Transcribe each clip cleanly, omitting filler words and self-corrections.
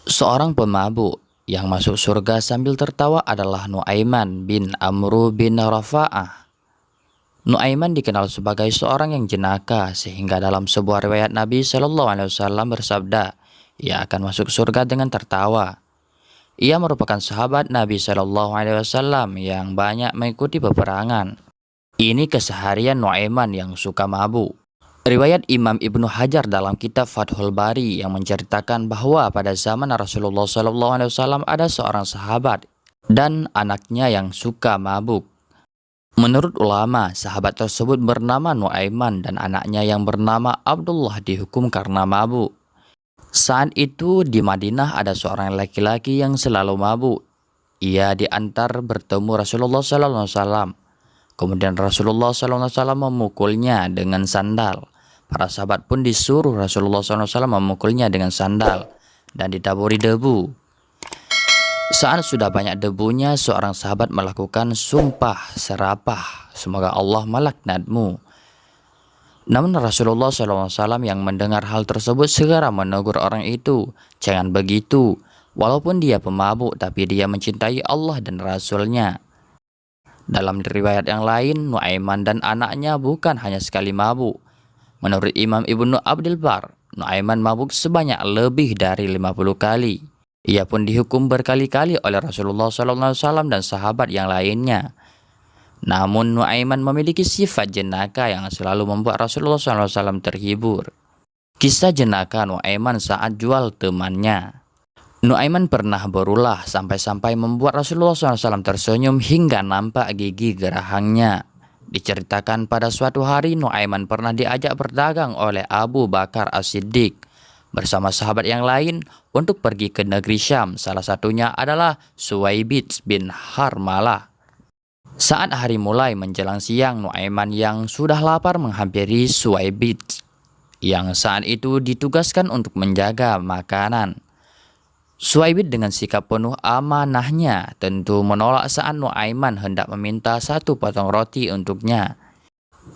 Seorang pemabuk yang masuk surga sambil tertawa adalah Nuaiman bin Amru bin Rafa'ah. Nuaiman dikenal sebagai seorang yang jenaka sehingga dalam sebuah riwayat Nabi Shallallahu Alaihi Wasallam bersabda, ia akan masuk surga dengan tertawa. Ia merupakan sahabat Nabi Shallallahu Alaihi Wasallam yang banyak mengikuti peperangan. Ini keseharian Nuaiman yang suka mabuk. Riwayat Imam Ibnu Hajar dalam kitab Fathul Bari yang menceritakan bahwa pada zaman Rasulullah SAW ada seorang sahabat dan anaknya yang suka mabuk. Menurut ulama, sahabat tersebut bernama Nuaiman dan anaknya yang bernama Abdullah dihukum karena mabuk. Saat itu di Madinah ada seorang laki-laki yang selalu mabuk. Ia diantar bertemu Rasulullah SAW. Kemudian Rasulullah SAW memukulnya dengan sandal. Para sahabat pun disuruh Rasulullah SAW memukulnya dengan sandal dan ditaburi debu. Saat sudah banyak debunya, seorang sahabat melakukan sumpah serapah, semoga Allah melaknatmu. Namun Rasulullah SAW yang mendengar hal tersebut segera menegur orang itu, jangan begitu, walaupun dia pemabuk tapi dia mencintai Allah dan Rasulnya. Dalam riwayat yang lain, Nuaiman dan anaknya bukan hanya sekali mabuk. Menurut Imam Ibnu Abdul Bar, Nuaiman mabuk sebanyak lebih dari 50 kali. Ia pun dihukum berkali-kali oleh Rasulullah SAW dan sahabat yang lainnya. Namun Nuaiman memiliki sifat jenaka yang selalu membuat Rasulullah SAW terhibur. Kisah jenaka Nuaiman saat jual temannya. Nuaiman pernah berulah sampai-sampai membuat Rasulullah SAW tersenyum hingga nampak gigi gerahangnya. Diceritakan pada suatu hari Nuaiman pernah diajak berdagang oleh Abu Bakar As-Siddiq bersama sahabat yang lain untuk pergi ke negeri Syam. Salah satunya adalah Suwaibid bin Harmalah. Saat hari mulai menjelang siang, Nuaiman yang sudah lapar menghampiri Suwaibid yang saat itu ditugaskan untuk menjaga makanan. Suwaibid dengan sikap penuh amanahnya tentu menolak saat Nuaiman hendak meminta satu potong roti untuknya.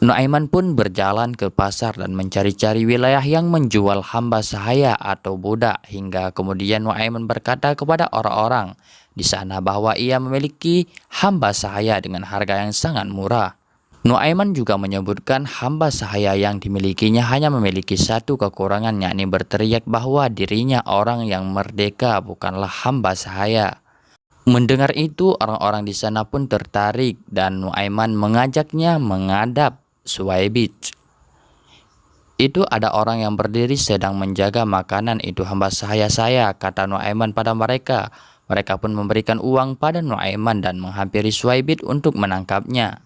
Nuaiman pun berjalan ke pasar dan mencari-cari wilayah yang menjual hamba sahaya atau budak hingga kemudian Nuaiman berkata kepada orang-orang di sana bahwa ia memiliki hamba sahaya dengan harga yang sangat murah. Nuaiman juga menyebutkan hamba sahaya yang dimilikinya hanya memiliki satu kekurangan, yakni berteriak bahwa dirinya orang yang merdeka bukanlah hamba sahaya. Mendengar itu orang-orang di sana pun tertarik dan Nuaiman mengajaknya menghadap Suwaibid. Itu ada orang yang berdiri sedang menjaga makanan, itu hamba sahaya saya, kata Nuaiman pada mereka. Mereka pun memberikan uang pada Nuaiman dan menghampiri Suwaibid untuk menangkapnya.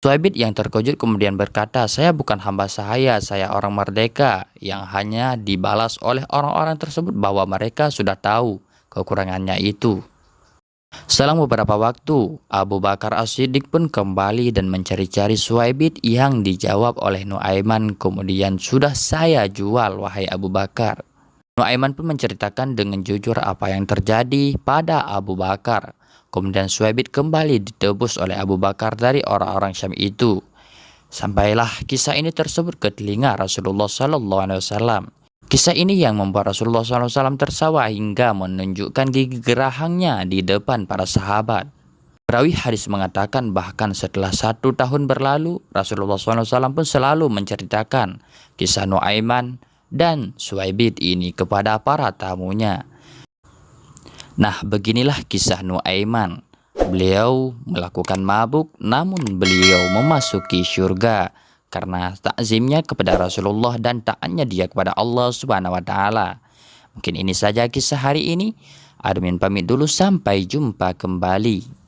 Suwaibid yang terkejut kemudian berkata, saya bukan hamba sahaya, saya orang merdeka, yang hanya dibalas oleh orang-orang tersebut bahwa mereka sudah tahu kekurangannya itu. Selang beberapa waktu, Abu Bakar As-Siddiq pun kembali dan mencari-cari Suwaibid yang dijawab oleh Nuaiman, kemudian sudah saya jual wahai Abu Bakar. Nuaiman pun menceritakan dengan jujur apa yang terjadi pada Abu Bakar. Kemudian Suwaibid kembali ditebus oleh Abu Bakar dari orang-orang Syam itu. Sampailah kisah ini tersebut ke telinga Rasulullah SAW. Kisah ini yang membuat Rasulullah SAW tersawa hingga menunjukkan gigi gerahangnya di depan para sahabat. Perawi hadis mengatakan bahkan setelah 1 tahun berlalu, Rasulullah SAW pun selalu menceritakan kisah Nuaiman dan Suwaibid ini kepada para tamunya. Nah, beginilah kisah Nuaiman. Beliau melakukan mabuk namun beliau memasuki surga karena takzimnya kepada Rasulullah dan taatnya dia kepada Allah Subhanahu wa taala. Mungkin ini saja kisah hari ini. Admin pamit dulu, sampai jumpa kembali.